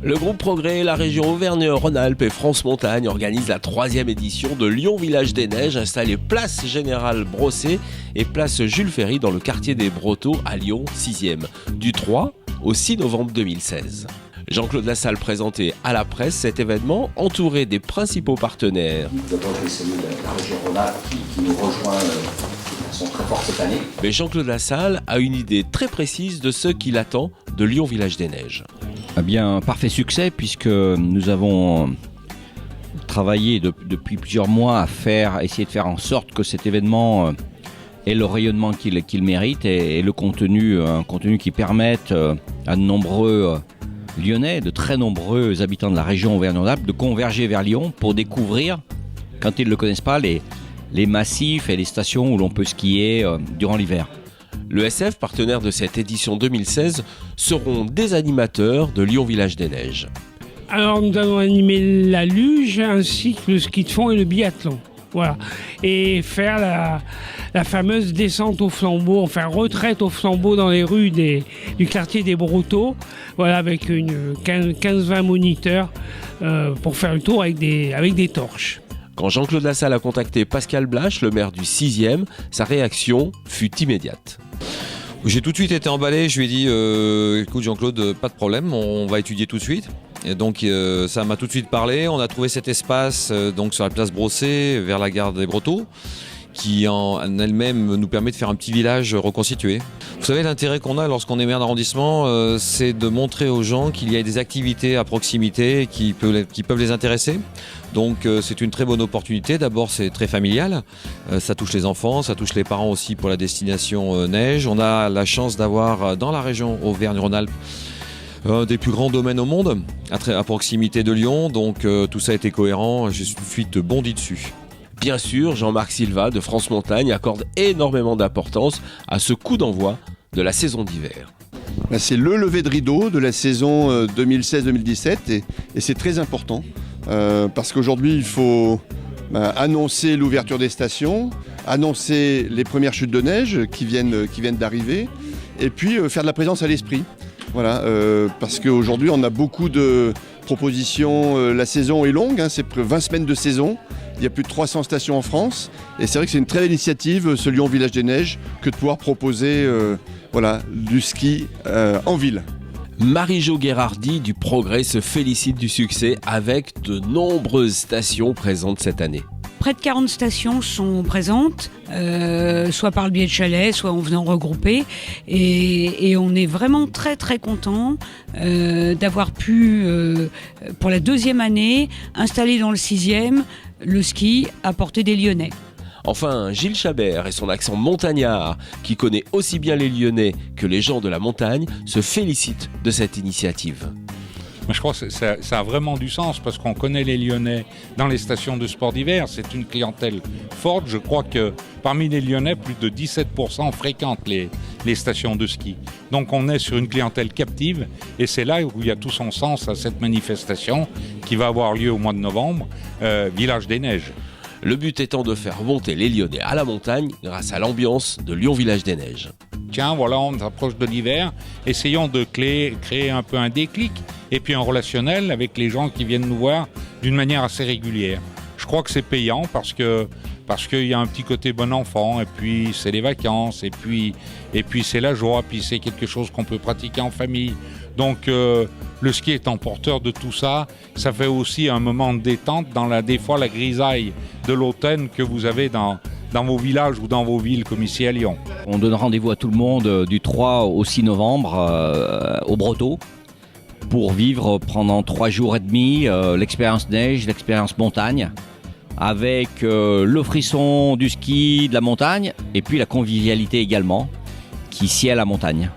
Le groupe Progrès, la région Auvergne-Rhône-Alpes et France Montagne organisent la 3e édition de Lyon Village des Neiges, installée place Général Brossé et place Jules Ferry dans le quartier des Brotteaux à Lyon 6e, du 3 au 6 novembre 2016. Jean-Claude Lassalle présentait à la presse cet événement entouré des principaux partenaires. D'abord, je vais saluer la région Rhône-Alpes qui nous rejoint de façon très forte cette année. Mais Jean-Claude Lassalle a une idée très précise de ce qu'il attend de Lyon Village des Neiges. Eh bien, parfait succès puisque nous avons travaillé depuis plusieurs mois à essayer de faire en sorte que cet événement ait le rayonnement qu'il mérite et un contenu qui permette à de nombreux Lyonnais, de très nombreux habitants de la région Auvergne-Rhône-Alpes de converger vers Lyon pour découvrir, quand ils ne le connaissent pas, les massifs et les stations où l'on peut skier durant l'hiver. Le SF, partenaire de cette édition 2016, seront des animateurs de Lyon Village des Neiges. Alors nous allons animer la luge ainsi que le ski de fond et le biathlon. Voilà. Et faire la fameuse descente au flambeau, enfin retraite au flambeau dans les rues du quartier des Brotteaux, voilà, avec une 15-20 moniteurs pour faire le tour avec des torches. Quand Jean-Claude Lassalle a contacté Pascal Blache, le maire du 6e, sa réaction fut immédiate. J'ai tout de suite été emballé, je lui ai dit écoute Jean-Claude, pas de problème, on va étudier tout de suite. Et donc ça m'a tout de suite parlé, on a trouvé cet espace donc sur la place Brossé vers la gare des Brotteaux qui en elle-même nous permet de faire un petit village reconstitué. Vous savez, l'intérêt qu'on a lorsqu'on est maire d'arrondissement, c'est de montrer aux gens qu'il y a des activités à proximité qui peuvent les intéresser. Donc c'est une très bonne opportunité. D'abord, c'est très familial. Ça touche les enfants, ça touche les parents aussi pour la destination neige. On a la chance d'avoir dans la région Auvergne-Rhône-Alpes un des plus grands domaines au monde, à proximité de Lyon. Donc tout ça a été cohérent. Je suis tout de suite bondi dessus. Bien sûr, Jean-Marc Silva de France Montagne accorde énormément d'importance à ce coup d'envoi de la saison d'hiver. C'est le lever de rideau de la saison 2016-2017 et c'est très important parce qu'aujourd'hui il faut annoncer l'ouverture des stations, annoncer les premières chutes de neige qui viennent d'arriver et puis faire de la présence à l'esprit. Voilà, parce qu'aujourd'hui on a beaucoup de propositions, la saison est longue, c'est 20 semaines de saison. Il y a plus de 300 stations en France et c'est vrai que c'est une très belle initiative, ce Lyon Village des Neiges, que de pouvoir proposer du ski en ville. Marie-Jo Guérardi du Progrès se félicite du succès avec de nombreuses stations présentes cette année. Près de 40 stations sont présentes, soit par le biais de chalets, soit en venant regrouper. Et on est vraiment très très content d'avoir pu, pour la 2e année, installer dans le 6e le ski à portée des Lyonnais. Enfin, Gilles Chabert et son accent montagnard, qui connaît aussi bien les Lyonnais que les gens de la montagne, se félicitent de cette initiative. Je crois que ça a vraiment du sens parce qu'on connaît les Lyonnais dans les stations de sport d'hiver. C'est une clientèle forte. Je crois que parmi les Lyonnais, plus de 17% fréquentent les stations de ski. Donc on est sur une clientèle captive et c'est là où il y a tout son sens à cette manifestation qui va avoir lieu au mois de novembre, Village des Neiges. Le but étant de faire monter les Lyonnais à la montagne grâce à l'ambiance de Lyon Village des Neiges. Tiens, voilà, on approche de l'hiver. Essayons de créer un peu un déclic et puis un relationnel avec les gens qui viennent nous voir d'une manière assez régulière. Je crois que c'est payant parce qu'il y a un petit côté bon enfant et puis c'est les vacances et puis c'est la joie, puis c'est quelque chose qu'on peut pratiquer en famille. Donc le ski étant porteur de tout ça, ça fait aussi un moment de détente dans des fois la grisaille de l'automne que vous avez dans vos villages ou dans vos villes comme ici à Lyon. On donne rendez-vous à tout le monde du 3 au 6 novembre au Brotteaux pour vivre pendant 3 jours et demi l'expérience neige, l'expérience montagne avec le frisson du ski, de la montagne et puis la convivialité également qui sied à la montagne.